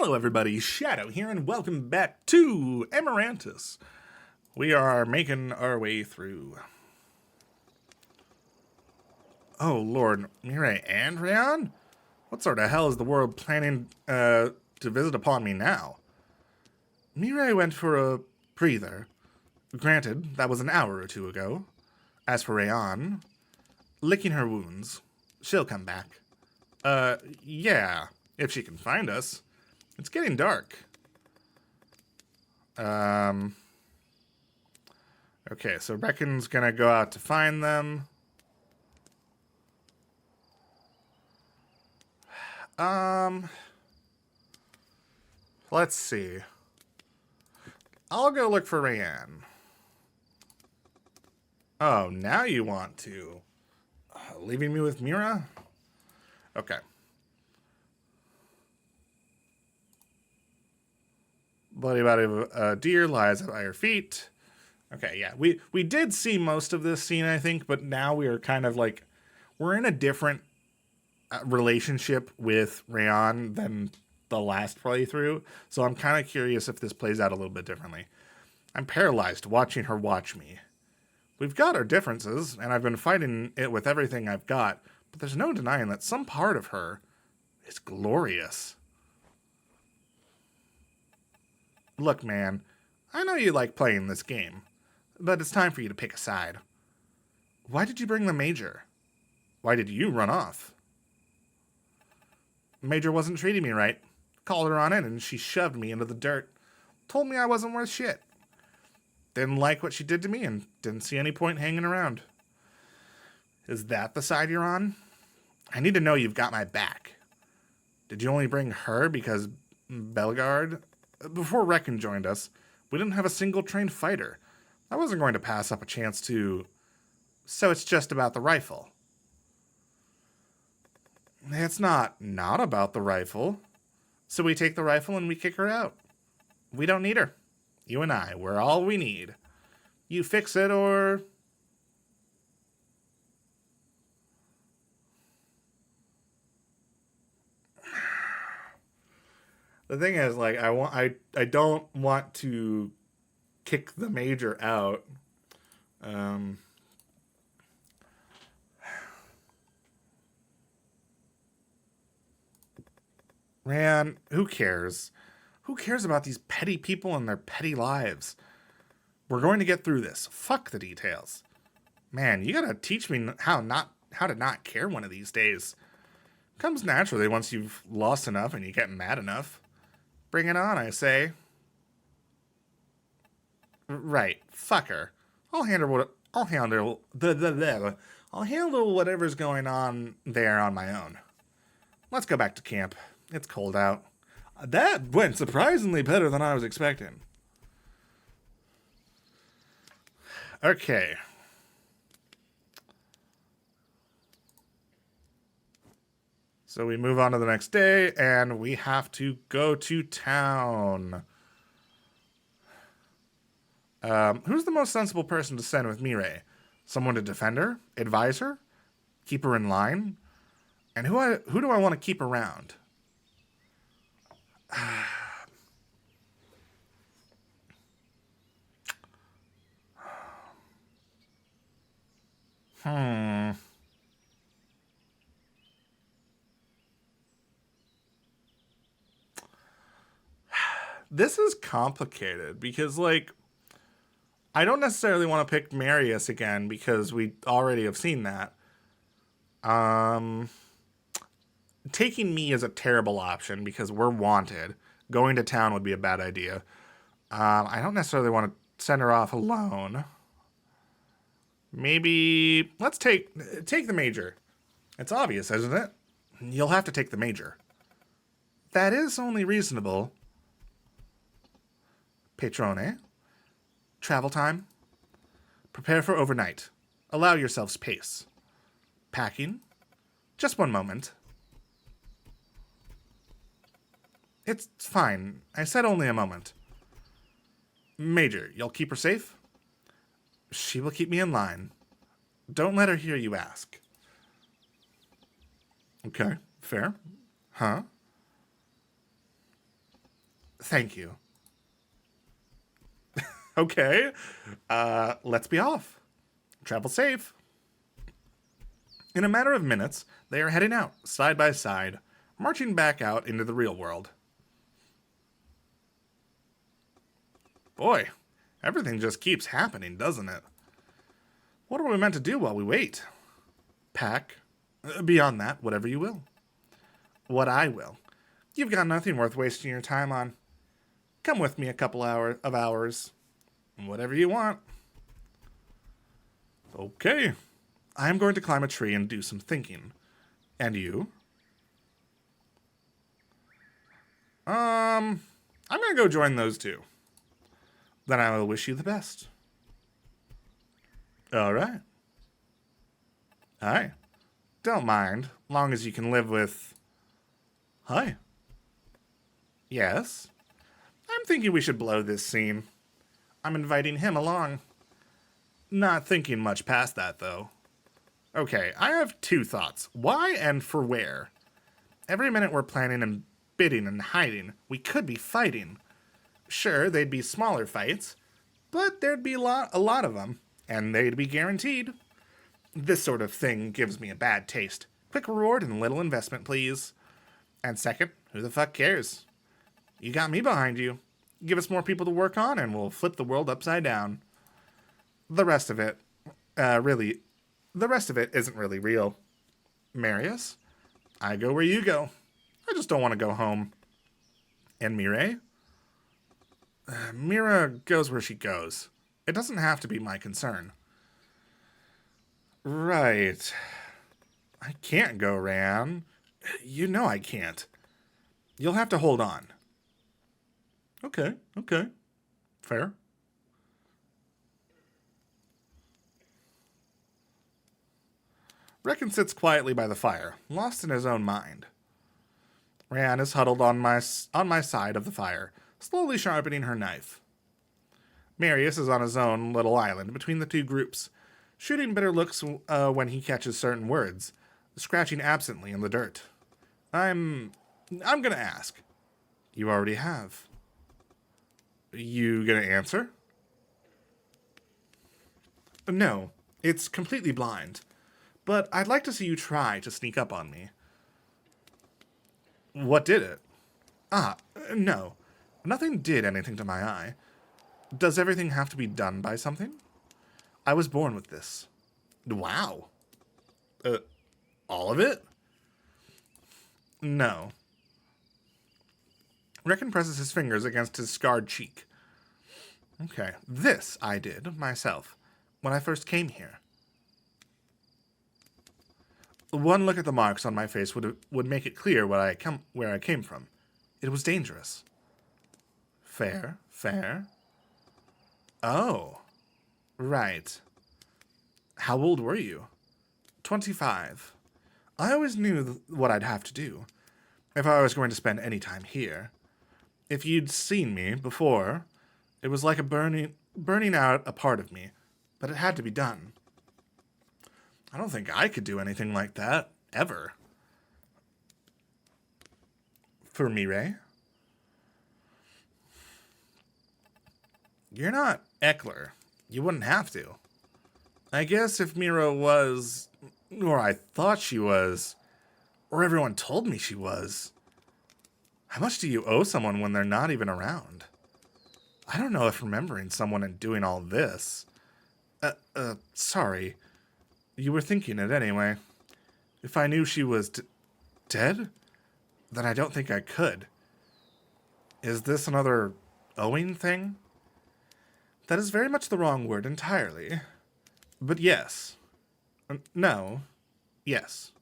Hello everybody, Shadow here, and welcome back to Amarantus. We are making our way through. Oh lord, Mirai and Rayan? What sort of hell is the world planning to visit upon me now? Mirai went for a breather. Granted, that was an hour or two ago. As for Rayan, licking her wounds. She'll come back. Yeah, if she can find us. It's getting dark. Okay, so Reckon's gonna go out to find them. Let's see. I'll go look for Rayanne. Oh, now you want to. Leaving me with Mira? Okay. Bloody body of a deer lies at your feet. Okay, yeah. We did see most of this scene, I think, but now we are kind of like... We're in a different relationship with Rayan than the last playthrough, so I'm kind of curious if this plays out a little bit differently. I'm paralyzed watching her watch me. We've got our differences, and I've been fighting it with everything I've got, but there's no denying that some part of her is glorious. Look, man, I know you like playing this game, but it's time for you to pick a side. Why did you bring the Major? Why did you run off? Major wasn't treating me right. Called her on it, and she shoved me into the dirt. Told me I wasn't worth shit. Didn't like what she did to me, and didn't see any point hanging around. Is that the side you're on? I need to know you've got my back. Did you only bring her because Bellegarde? Before Reckon joined us, we didn't have a single trained fighter. I wasn't going to pass up a chance to... So it's just about the rifle. It's not about the rifle. So we take the rifle and we kick her out. We don't need her. You and I, we're all we need. You fix it or... The thing is, like, I don't want to kick the Major out. Man, who cares? Who cares about these petty people and their petty lives? We're going to get through this. Fuck the details. Man, you gotta teach me how to not care one of these days. Comes naturally once you've lost enough and you get mad enough. Bring it on, I say. Right, fuck her. I'll handle whatever's going on there on my own. Let's go back to camp. It's cold out. That went surprisingly better than I was expecting. Okay. So we move on to the next day, and we have to go to town. Who's the most sensible person to send with Mirai? Someone to defend her? Advise her? Keep her in line? And who do I want to keep around? This is complicated because, like, I don't necessarily want to pick Marius again because we already have seen that. Taking me is a terrible option because we're wanted. Going to town would be a bad idea. I don't necessarily want to send her off alone. Maybe let's take the Major. It's obvious, isn't it? You'll have to take the Major. That is only reasonable. Patrone. Travel time. Prepare for overnight. Allow yourself space. Packing. Just one moment. It's fine. I said only a moment. Major, you'll keep her safe? She will keep me in line. Don't let her hear you ask. Okay, fair. Huh? Thank you. Okay, let's be off. Travel safe. In a matter of minutes, they are heading out, side by side, marching back out into the real world. Boy, everything just keeps happening, doesn't it? What are we meant to do while we wait? Pack. Beyond that, whatever you will. What I will. You've got nothing worth wasting your time on. Come with me a couple of hours. Whatever you want. Okay. I am going to climb a tree and do some thinking. And you? I'm going to go join those two. Then I will wish you the best. All right. Hi. Don't mind, long as you can live with... Hi. Yes? I'm thinking we should blow this scene. I'm inviting him along. Not thinking much past that, though. Okay, I have two thoughts. Why and for where? Every minute we're planning and bidding and hiding, we could be fighting. Sure, they'd be smaller fights, but there'd be a lot of them, and they'd be guaranteed. This sort of thing gives me a bad taste. Quick reward and little investment, please. And second, who the fuck cares? You got me behind you. Give us more people to work on, and we'll flip the world upside down. The rest of it, the rest of it isn't really real. Marius, I go where you go. I just don't want to go home. And Mireille? Mira goes where she goes. It doesn't have to be my concern. Right. I can't go, Ran. You know I can't. You'll have to hold on. Okay. Fair. Reckon sits quietly by the fire, lost in his own mind. Ran is huddled on my side of the fire, slowly sharpening her knife. Marius is on his own little island between the two groups, shooting bitter looks when he catches certain words, scratching absently in the dirt. I'm gonna ask. You already have. You gonna answer? No, it's completely blind. But I'd like to see you try to sneak up on me. What did it? No. Nothing did anything to my eye. Does everything have to be done by something? I was born with this. Wow. All of it? No. Reckon presses his fingers against his scarred cheek. Okay, this I did myself when I first came here. One look at the marks on my face would make it clear where I came from. It was dangerous. Fair. Oh, right. How old were you? 25. I always knew what I'd have to do if I was going to spend any time here. If you'd seen me before, it was like a burning out a part of me, but it had to be done. I don't think I could do anything like that, ever. For Mireille? You're not Eckler. You wouldn't have to. I guess if Mira was, or I thought she was, or everyone told me she was. How much do you owe someone when they're not even around? I don't know if remembering someone and doing all this. Sorry. You were thinking it anyway. If I knew she was dead, then I don't think I could. Is this another owing thing? That is very much the wrong word entirely. But yes. No. Yes.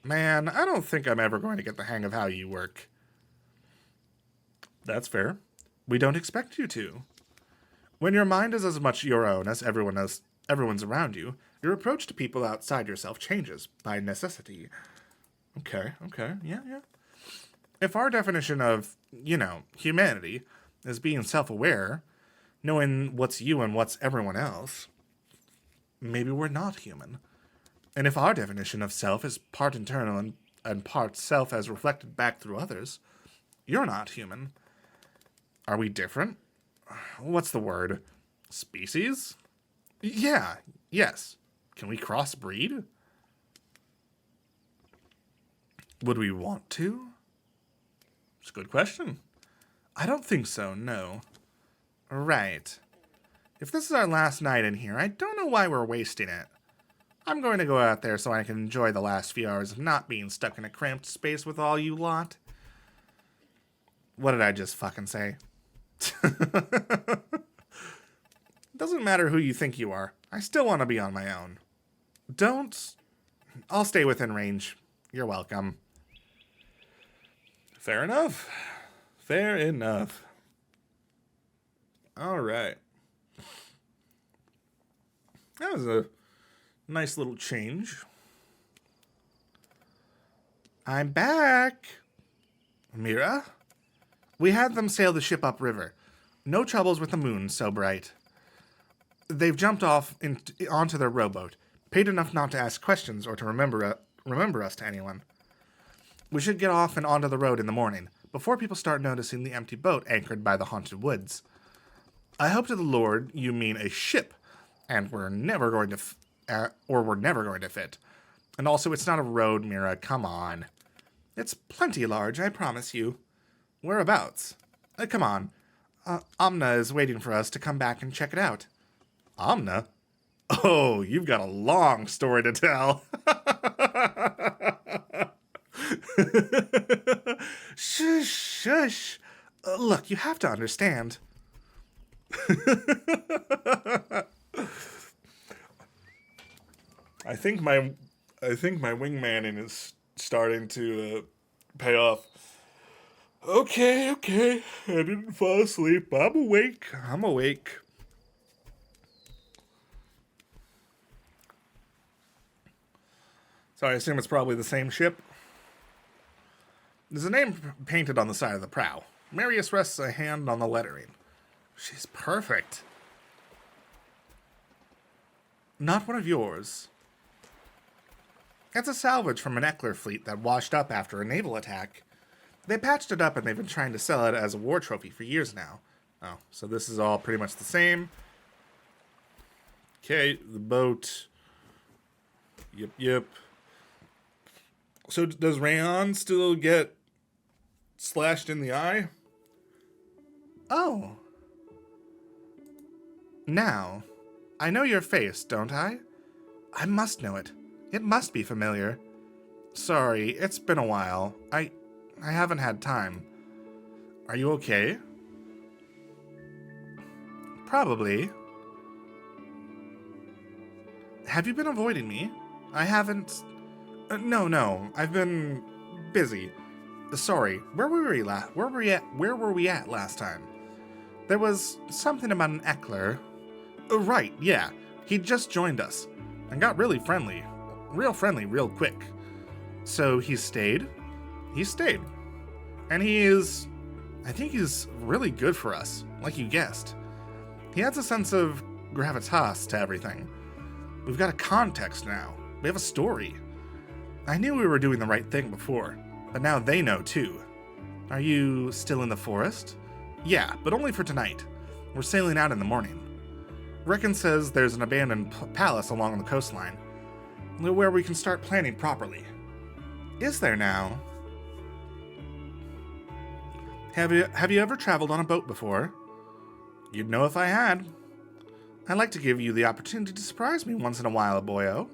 Man, I don't think I'm ever going to get the hang of how you work. That's fair. We don't expect you to. When your mind is as much your own as everyone's around you, your approach to people outside yourself changes by necessity. Okay, yeah. If our definition of, humanity is being self-aware, knowing what's you and what's everyone else, maybe we're not human. And if our definition of self is part internal and part self as reflected back through others, you're not human. Are we different? What's the word? Species? Yeah, yes. Can we crossbreed? Would we want to? It's a good question. I don't think so, no. Right. If this is our last night in here, I don't know why we're wasting it. I'm going to go out there so I can enjoy the last few hours of not being stuck in a cramped space with all you lot. What did I just fucking say? Doesn't matter who you think you are. I still want to be on my own. Don't. I'll stay within range. You're welcome. Fair enough. Fair enough. All right. That was a nice little change. I'm back. Mira? We had them sail the ship upriver. No troubles with the moon so bright. They've jumped off onto their rowboat, paid enough not to ask questions or to remember us to anyone. We should get off and onto the road in the morning, before people start noticing the empty boat anchored by the haunted woods. I hope to the Lord you mean a ship, and we're never going to fit. And also, it's not a road, Mira, come on. It's plenty large, I promise you. Whereabouts? Come on. Amna is waiting for us to come back and check it out. Amna? Oh, you've got a long story to tell. Shush, shush. Look, you have to understand. I think my wingmanning is starting to pay off. Okay. I didn't fall asleep. I'm awake. So I assume it's probably the same ship. There's a name painted on the side of the prow. Marius rests a hand on the lettering. She's perfect. Not one of yours. It's a salvage from an Eckler fleet that washed up after a naval attack. They patched it up and they've been trying to sell it as a war trophy for years now. Oh, so this is all pretty much the same. Okay, the boat. Yep. So does Rayon still get slashed in the eye? Oh. Now, I know your face, don't I? I must know it. It must be familiar. Sorry, it's been a while. I haven't had time. Are you okay? Probably. Have you been avoiding me? I haven't... No. I've been busy. Sorry. Where were we at last time? There was something about an Eckler. Right, yeah. He just joined us and got really friendly. Real friendly, real quick. So he stayed? He stayed. And I think he's really good for us, like you guessed. He adds a sense of gravitas to everything. We've got a context now. We have a story. I knew we were doing the right thing before, but now they know too. Are you still in the forest? Yeah, but only for tonight. We're sailing out in the morning. Reckon says there's an abandoned palace along the coastline, where we can start planning properly. Is there now? Have you ever traveled on a boat before? You'd know if I had. I'd like to give you the opportunity to surprise me once in a while, boyo.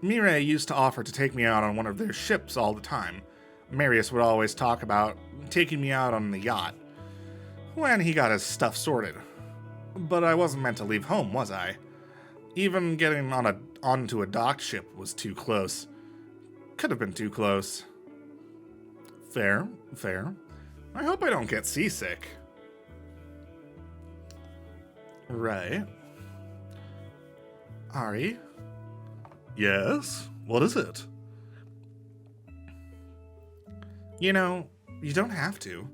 Mireille used to offer to take me out on one of their ships all the time. Marius would always talk about taking me out on the yacht when he got his stuff sorted. But I wasn't meant to leave home, was I? Even getting onto a docked ship was too close. Could have been too close. Fair. I hope I don't get seasick. Right. Ari? Yes? What is it? You know, you don't have to.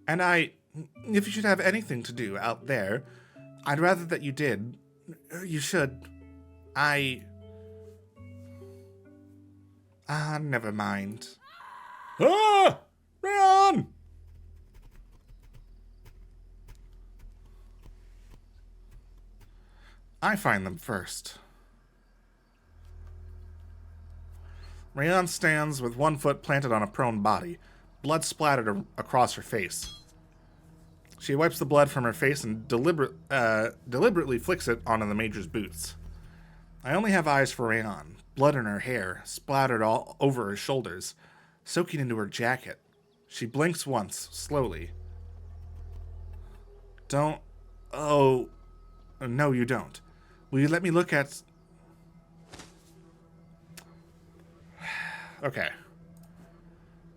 And if you should have anything to do out there, I'd rather that you did. You should. Never mind. Ah! Rayon! I find them first. Rayon stands with one foot planted on a prone body, blood splattered across her face. She wipes the blood from her face and deliberately flicks it onto the Major's boots. I only have eyes for Rayon, blood in her hair, splattered all over her shoulders, soaking into her jacket. She blinks once, slowly. Don't... Oh... No, you don't. Will you let me look at... Okay.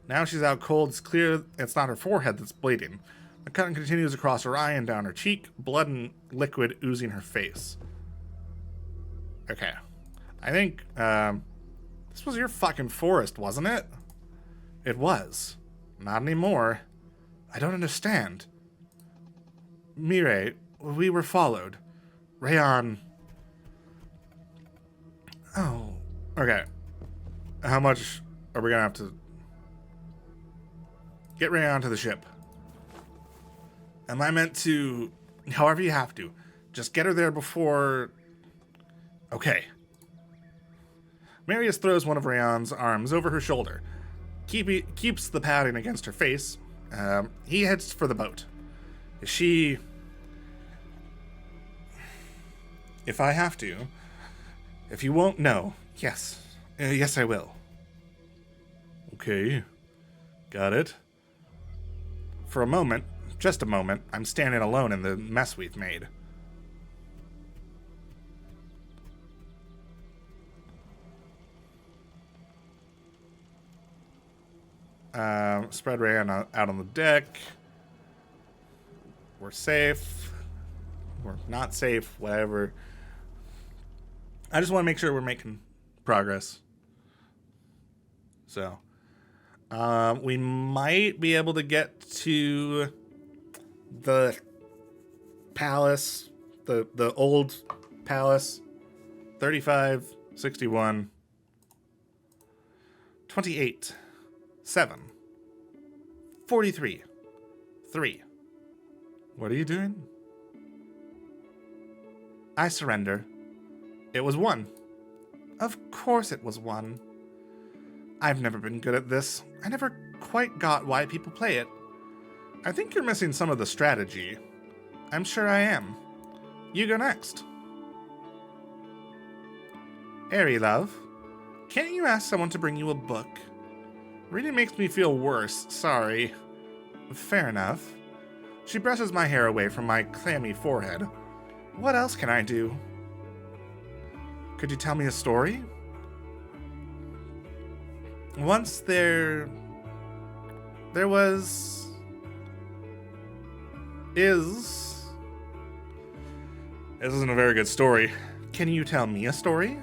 Now she's out cold. It's clear it's not her forehead that's bleeding. The cut continues across her eye and down her cheek, blood and liquid oozing her face. Okay. I think, this was your fucking forest, wasn't it? It was. Not anymore. I don't understand. Mireille, we were followed. Rayon... Oh. Okay. How much are we gonna have to... Get Rayon to the ship. Am I meant to... However you have to. Just get her there before... Okay. Marius throws one of Rayon's arms over her shoulder. Keeps the padding against her face. He heads for the boat. She... If I have to... If you won't know... Yes. Yes, I will. Okay. Got it. For a moment, just a moment, I'm standing alone in the mess we've made. Spread Rayon out on the deck. We're safe. We're not safe, whatever. I just want to make sure we're making progress. So, we might be able to get to the palace, the old palace. 35, 61, 28, 7, 43, 3. What are you doing? I surrender. It was 1. Of course it was 1. I've never been good at this. I never quite got why people play it. I think you're missing some of the strategy. I'm sure I am. You go next. Airy love, can't you ask someone to bring you a book? Reading makes me feel worse, sorry. Fair enough. She brushes my hair away from my clammy forehead. What else can I do? Could you tell me a story? Once there was... This isn't a very good story. Can you tell me a story?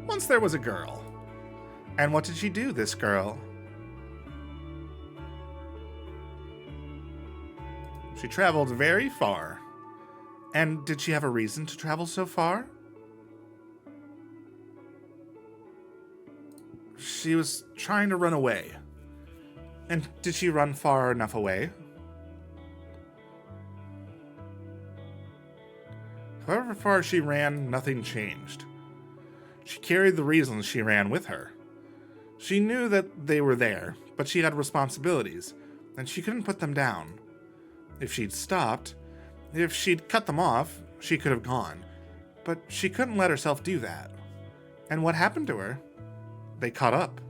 Once there was a girl. And what did she do, this girl? She traveled very far. And did she have a reason to travel so far? She was trying to run away. And did she run far enough away? However far she ran, nothing changed. She carried the reasons she ran with her. She knew that they were there, but she had responsibilities, and she couldn't put them down. If she'd stopped, if she'd cut them off, she could have gone. But she couldn't let herself do that. And what happened to her? They caught up,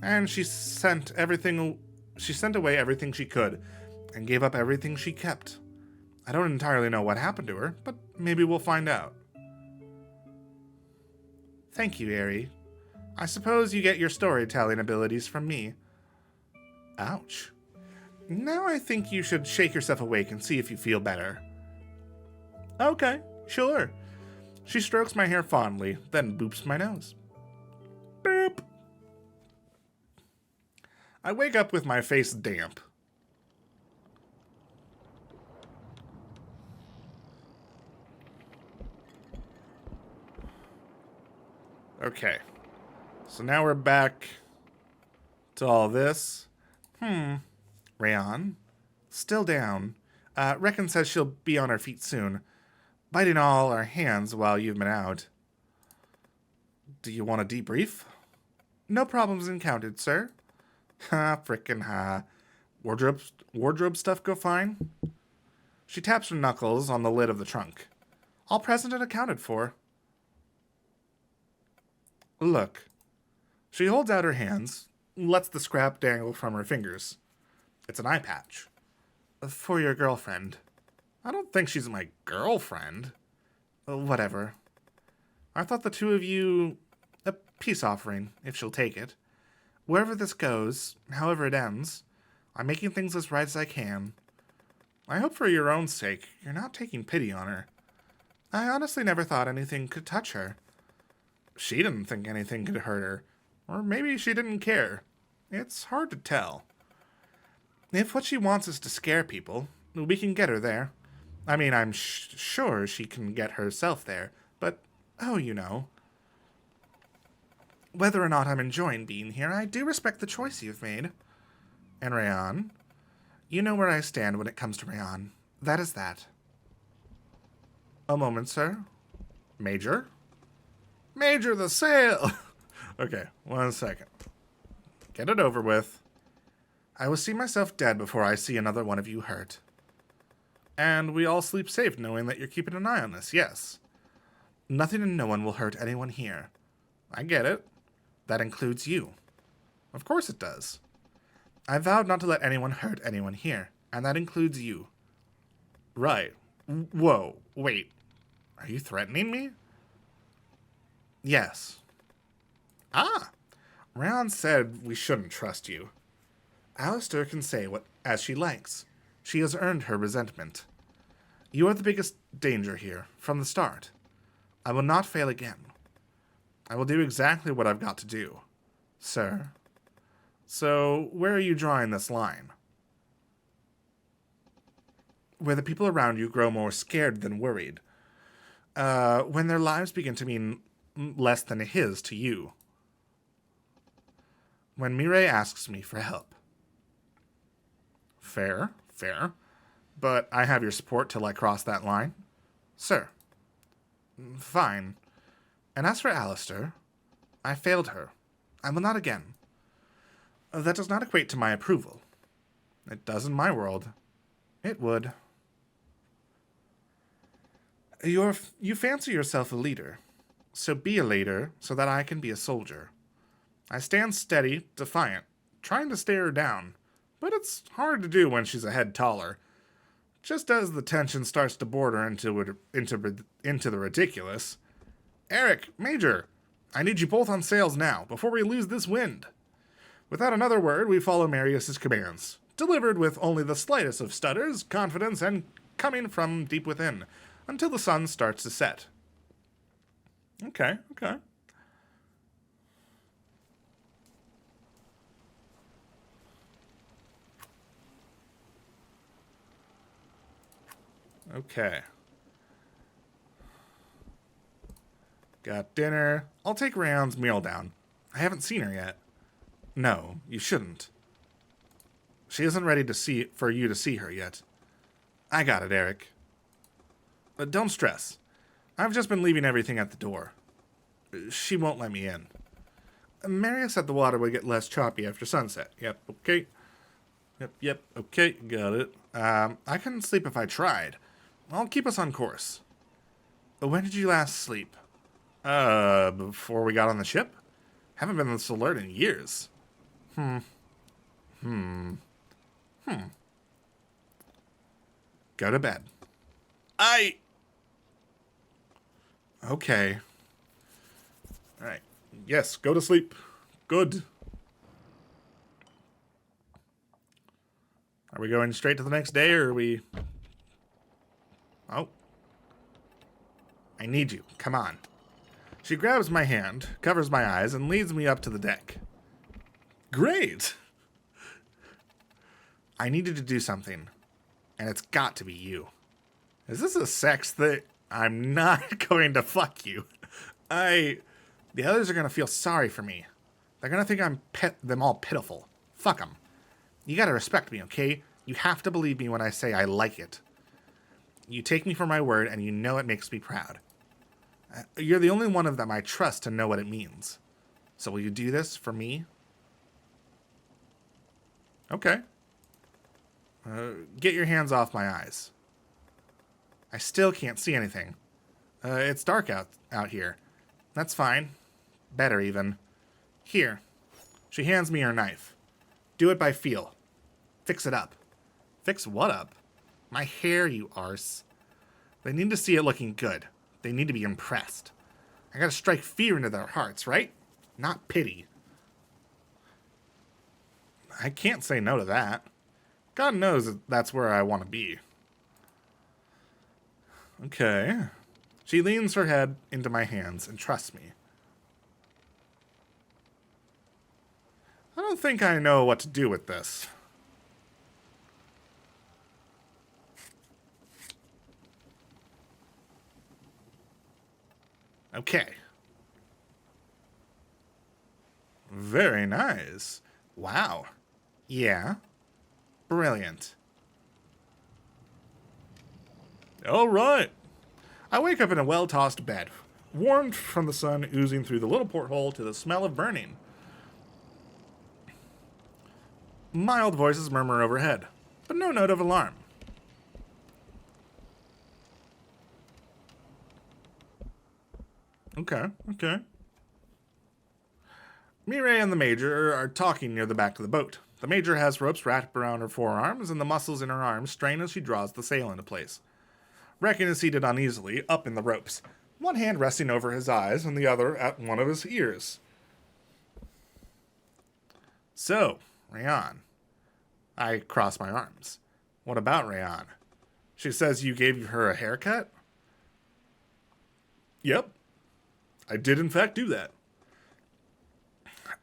and she sent away everything she could, and gave up everything she kept. I don't entirely know what happened to her, but maybe we'll find out. Thank you, Aerie. I suppose you get your storytelling abilities from me. Ouch. Now I think you should shake yourself awake and see if you feel better. Okay, sure. She strokes my hair fondly, then boops my nose. Boop. I wake up with my face damp. Okay. So now we're back to all this. Rayon, still down. Reckon says she'll be on her feet soon, biting all our hands while you've been out. Do you want a debrief? No problems encountered, sir. Ha, frickin' ha. Wardrobe stuff go fine? She taps her knuckles on the lid of the trunk. All present and accounted for. Look. She holds out her hands, lets the scrap dangle from her fingers. It's an eye patch. For your girlfriend. I don't think she's my girlfriend. Whatever. I thought the two of you... a peace offering, if she'll take it. Wherever this goes, however it ends, I'm making things as right as I can. I hope for your own sake, you're not taking pity on her. I honestly never thought anything could touch her. She didn't think anything could hurt her. Or maybe she didn't care. It's hard to tell. If what she wants is to scare people, we can get her there. I mean, I'm sure she can get herself there, but, oh, you know. Whether or not I'm enjoying being here, I do respect the choice you've made. And Rayon, you know where I stand when it comes to Rayon. That is that. A moment, sir. Major? Major the sale! Okay, 1 second. Get it over with. I will see myself dead before I see another one of you hurt. And we all sleep safe knowing that you're keeping an eye on us, yes. Nothing and no one will hurt anyone here. I get it. That includes you. Of course it does. I vowed not to let anyone hurt anyone here, and that includes you. Right. Whoa, wait. Are you threatening me? Yes. Ah! Rayon said we shouldn't trust you. Alistair can say what as she likes. She has earned her resentment. You are the biggest danger here, from the start. I will not fail again. I will do exactly what I've got to do. Sir. So, where are you drawing this line? Where the people around you grow more scared than worried. When their lives begin to mean less than his to you. When Mireille asks me for help. Fair, fair. But I have your support till I cross that line. Sir. Fine. And as for Alistair, I failed her. I will not again. That does not equate to my approval. It does in my world. It would. You fancy yourself a leader. So be a leader so that I can be a soldier. I stand steady, defiant, trying to stare her down. But it's hard to do when she's a head taller. Just as the tension starts to border into the ridiculous. Eric, Major, I need you both on sails now, before we lose this wind. Without another word, we follow Marius's commands, delivered with only the slightest of stutters, confidence, and coming from deep within, until the sun starts to set. Okay. Okay. Got dinner. I'll take Rayon's meal down. I haven't seen her yet. No, you shouldn't. She isn't ready for you to see her yet. I got it, Eric. But don't stress. I've just been leaving everything at the door. She won't let me in. Marius said the water would get less choppy after sunset. Yep, okay. Yep, okay, got it. I couldn't sleep if I tried. I'll keep us on course. When did you last sleep? Before we got on the ship? Haven't been this alert in years. Go to bed. Okay. Alright. Yes, go to sleep. Good. Are we going straight to the next day, or are we... Oh. I need you. Come on. She grabs my hand, covers my eyes, and leads me up to the deck. Great! I needed to do something, and it's got to be you. Is this a sex thing? I'm not going to fuck you. The others are going to feel sorry for me. They're going to think I'm them all pitiful. Fuck them. You gotta respect me, okay? You have to believe me when I say I like it. You take me for my word, and you know it makes me proud. You're the only one of them I trust to know what it means. So will you do this for me? Okay. Get your hands off my eyes. I still can't see anything. It's dark out here. That's fine. Better, even. Here. She hands me her knife. Do it by feel. Fix it up. Fix what up? My hair, you arse. They need to see it looking good. They need to be impressed. I gotta strike fear into their hearts, right? Not pity. I can't say no to that. God knows that's where I want to be. Okay. She leans her head into my hands and trusts me. I don't think I know what to do with this. Okay. Very nice. Wow. Yeah. Brilliant. All right. I wake up in a well-tossed bed, warmed from the sun oozing through the little porthole to the smell of burning. Mild voices murmur overhead, but no note of alarm. Okay. Mireille and the Major are talking near the back of the boat. The Major has ropes wrapped around her forearms, and the muscles in her arms strain as she draws the sail into place. Reckon is seated uneasily, up in the ropes, one hand resting over his eyes and the other at one of his ears. So, Rayan. I cross my arms. What about Rayan? She says you gave her a haircut? Yep. I did in fact do that.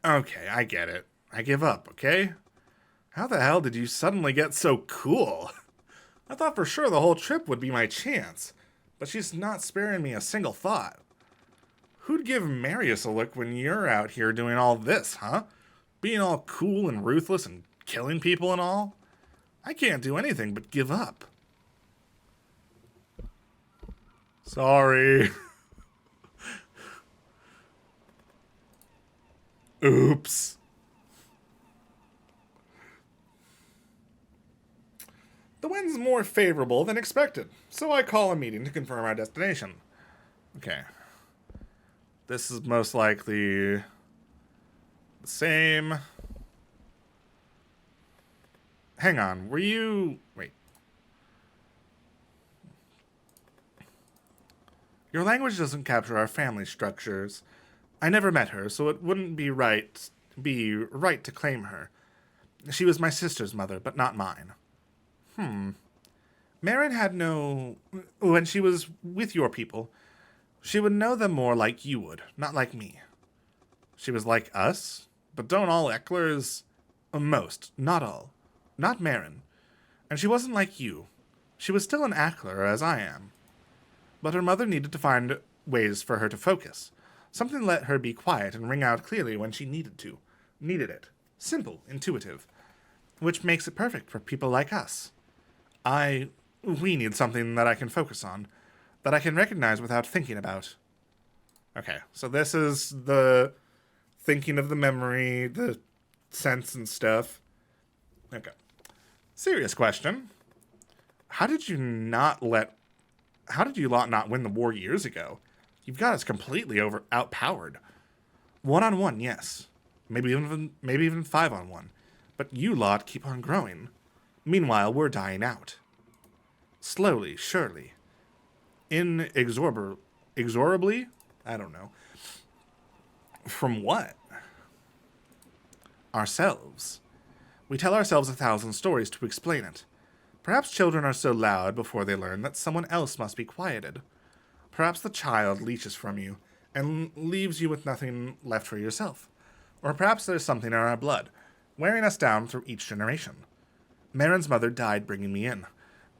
Okay, I get it. I give up, okay? How the hell did you suddenly get so cool? I thought for sure the whole trip would be my chance, but she's not sparing me a single thought. Who'd give Marius a look when you're out here doing all this, huh? Being all cool and ruthless and killing people and all? I can't do anything but give up. Sorry. Oops. The wind's more favorable than expected, so I call a meeting to confirm our destination. Okay. This is most likely the same. Hang on, were you... Wait. Your language doesn't capture our family structures. I never met her, so it wouldn't be right to claim her. She was my sister's mother, but not mine. Marin had no... When she was with your people, she would know them more like you would, not like me. She was like us, but don't all Ecklers... Most, not all. Not Marin. And she wasn't like you. She was still an Ackler, as I am. But her mother needed to find ways for her to focus. Something let her be quiet and ring out clearly when she needed it. Simple, intuitive. Which makes it perfect for people like us. We need something that I can focus on, that I can recognize without thinking about. Okay, so this is the thinking of the memory, the sense and stuff. Okay. Serious question. How did you not win the war years ago? You've got us completely outpowered. 1-on-1, yes. Maybe even 5-on-1. But you lot keep on growing. Meanwhile, we're dying out. Slowly, surely. Inexorably? I don't know. From what? Ourselves. We tell ourselves 1,000 stories to explain it. Perhaps children are so loud before they learn that someone else must be quieted. Perhaps the child leeches from you and leaves you with nothing left for yourself. Or perhaps there's something in our blood, wearing us down through each generation. Marin's mother died bringing me in,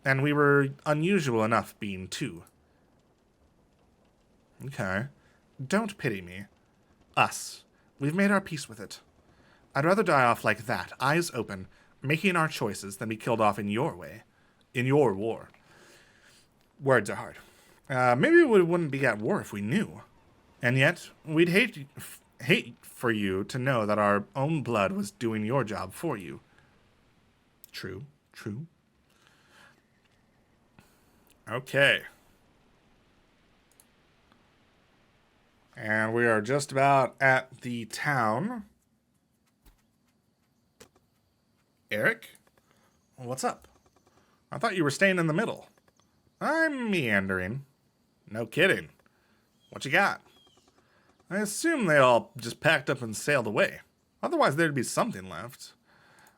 and we were unusual enough being two. Okay. Don't pity me. Us. We've made our peace with it. I'd rather die off like that, eyes open, making our choices than be killed off in your way, in your war. Words are hard. Maybe we wouldn't be at war if we knew. And yet, we'd hate for you to know that our own blood was doing your job for you. True, true. Okay. And we are just about at the town. Eric? What's up? I thought you were staying in the middle. I'm meandering. No kidding. What you got? I assume they all just packed up and sailed away. Otherwise, there'd be something left.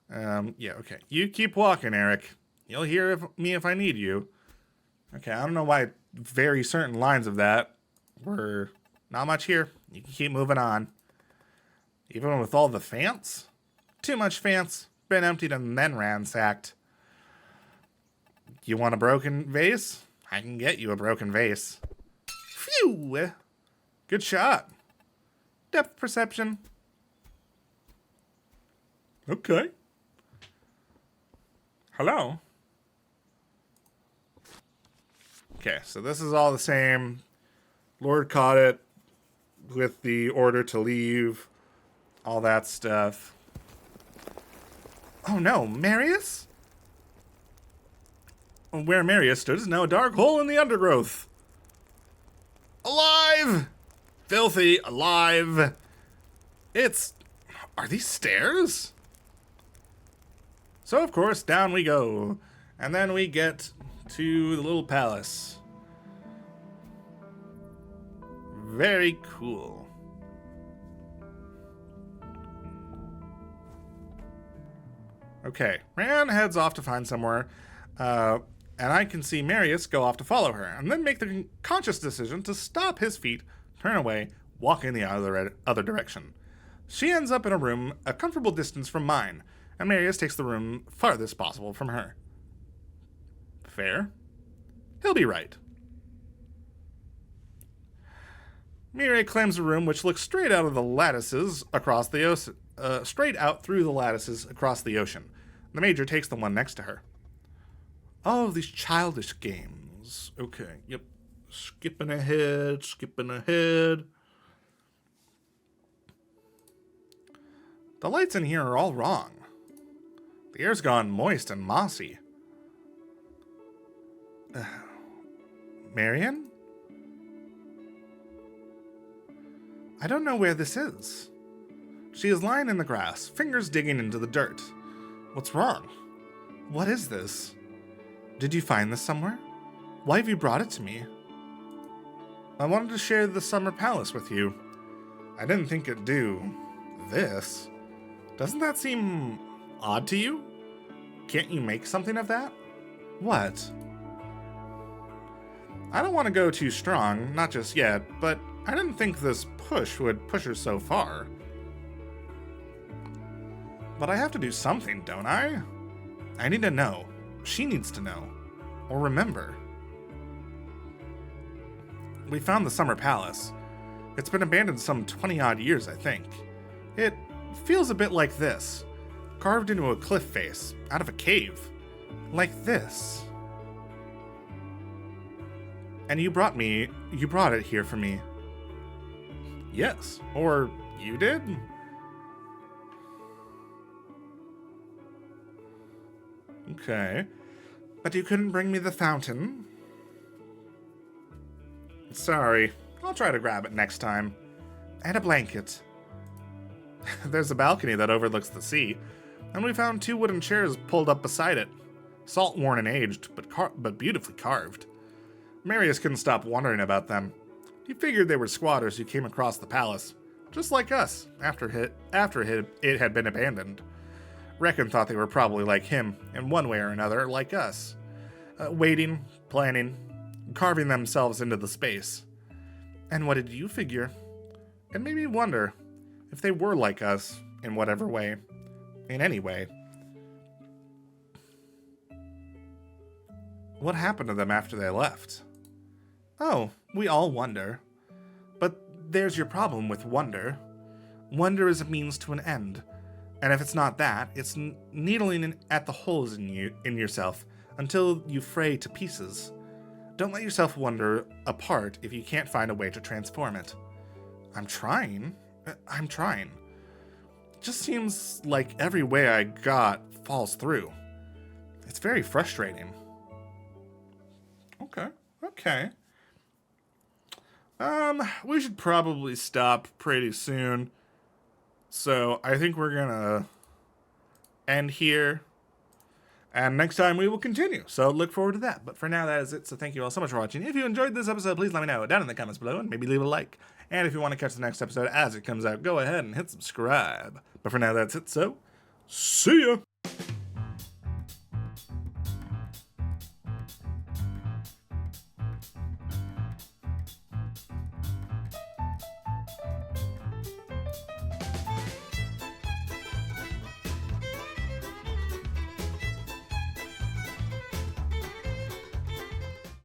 Yeah, okay. You keep walking, Eric. You'll hear me if I need you. Okay, I don't know why very certain lines of that were not much here. You can keep moving on. Even with all the fance? Too much fance. Been emptied and then ransacked. You want a broken vase? I can get you a broken vase. Phew! Good shot. Depth perception. Okay. Hello. Okay, so this is all the same. Lord caught it with the order to leave. All that stuff. Oh no, Marius? Where Marius stood is now a dark hole in the undergrowth. Alive! Filthy, alive. Are these stairs? So, of course, down we go. And then we get to the little palace. Very cool. Okay, Ran heads off to find somewhere, and I can see Marius go off to follow her, and then make the conscious decision to stop his feet, turn away, walk in the other direction. She ends up in a room a comfortable distance from mine, and Marius takes the room farthest possible from her. Fair? He'll be right. Mireille claims a room which looks straight out of the lattices across the ocean. Straight out through the lattices across the ocean. The Major takes the one next to her. Oh, these childish games. Okay, yep. Skipping ahead. The lights in here are all wrong. The air's gone moist and mossy. Marion? I don't know where this is. She is lying in the grass, fingers digging into the dirt. What's wrong? What is this? Did you find this somewhere? Why have you brought it to me? I wanted to share the summer palace with you. I didn't think it'd do this. Doesn't that seem odd to you? Can't you make something of that? What? I don't want to go too strong, not just yet, but I didn't think this push would push her so far. But I have to do something, don't I? I need to know. She needs to know. Or remember. We found the summer palace. It's been abandoned some 20-odd years, I think. It feels a bit like this. Carved into a cliff face, out of a cave. Like this. And you brought it here for me. Yes, or you did? Okay. But you couldn't bring me the fountain? Sorry. I'll try to grab it next time. And a blanket. There's a balcony that overlooks the sea, and we found 2 wooden chairs pulled up beside it. Salt-worn and aged, but beautifully carved. Marius couldn't stop wondering about them. He figured they were squatters who came across the palace, just like us, after it had been abandoned. Reckon thought they were probably like him, in one way or another, like us. Waiting, planning, carving themselves into the space. And what did you figure? It made me wonder if they were like us, in whatever way. In any way. What happened to them after they left? Oh, we all wonder. But there's your problem with wonder. Wonder is a means to an end. And if it's not that, it's needling at the holes in yourself until you fray to pieces. Don't let yourself wander apart if you can't find a way to transform it. I'm trying. I'm trying. It just seems like every way I got falls through. It's very frustrating. Okay. We should probably stop pretty soon. So I think we're gonna end here. And next time we will continue. So look forward to that. But for now, that is it. So thank you all so much for watching. If you enjoyed this episode, please let me know down in the comments below and maybe leave a like. And if you want to catch the next episode as it comes out, go ahead and hit subscribe. But for now, that's it. So see ya.